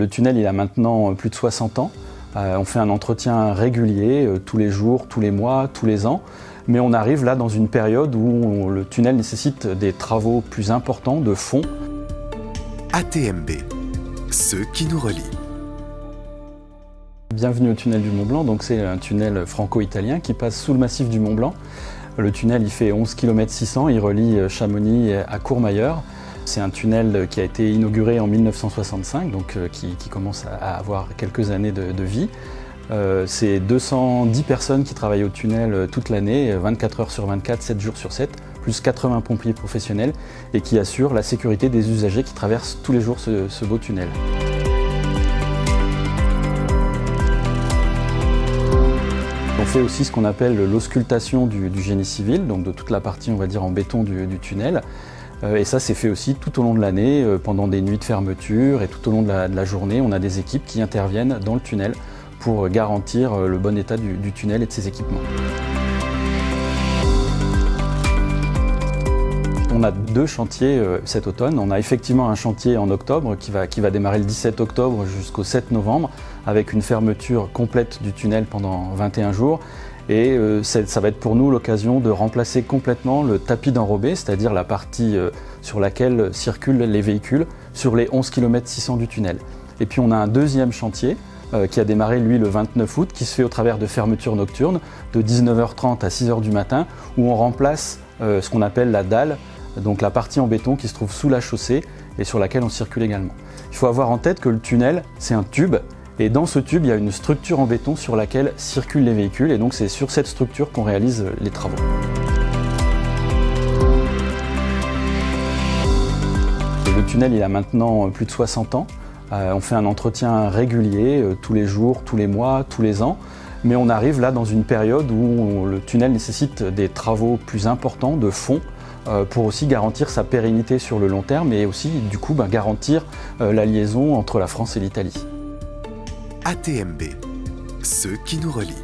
Le tunnel, il a maintenant plus de 60 ans. On fait un entretien régulier, tous les jours, tous les mois, tous les ans. Mais on arrive là dans une période où le tunnel nécessite des travaux plus importants, de fond. ATMB, ceux qui nous relient. Bienvenue au tunnel du Mont-Blanc. Donc c'est un tunnel franco-italien qui passe sous le massif du Mont-Blanc. Le tunnel, il fait 11 km 600, il relie Chamonix à Courmayeur. C'est un tunnel qui a été inauguré en 1965, donc qui commence à avoir quelques années de vie. C'est 210 personnes qui travaillent au tunnel toute l'année, 24 heures sur 24, 7 jours sur 7, plus 80 pompiers professionnels et qui assurent la sécurité des usagers qui traversent tous les jours ce beau tunnel. On fait aussi ce qu'on appelle l'auscultation du génie civil, donc de toute la partie, on va dire, en béton du tunnel. Et ça, c'est fait aussi tout au long de l'année, pendant des nuits de fermeture et tout au long de la journée. On a des équipes qui interviennent dans le tunnel pour garantir le bon état du tunnel et de ses équipements. On a 2 chantiers cet automne. On a effectivement un chantier en octobre qui va démarrer le 17 octobre jusqu'au 7 novembre avec une fermeture complète du tunnel pendant 21 jours. Et ça va être pour nous l'occasion de remplacer complètement le tapis d'enrobé, c'est-à-dire la partie sur laquelle circulent les véhicules sur les 11 km 600 du tunnel. Et puis on a un deuxième chantier qui a démarré lui le 29 août, qui se fait au travers de fermetures nocturnes de 19h30 à 6h du matin, où on remplace ce qu'on appelle la dalle, donc la partie en béton qui se trouve sous la chaussée et sur laquelle on circule également. Il faut avoir en tête que le tunnel, c'est un tube. Et dans ce tube, il y a une structure en béton sur laquelle circulent les véhicules et donc c'est sur cette structure qu'on réalise les travaux. Le tunnel, il a maintenant plus de 60 ans. On fait un entretien régulier, tous les jours, tous les mois, tous les ans. Mais on arrive là dans une période où le tunnel nécessite des travaux plus importants, de fond, pour aussi garantir sa pérennité sur le long terme et aussi du coup garantir la liaison entre la France et l'Italie. ATMB, ceux qui nous relient.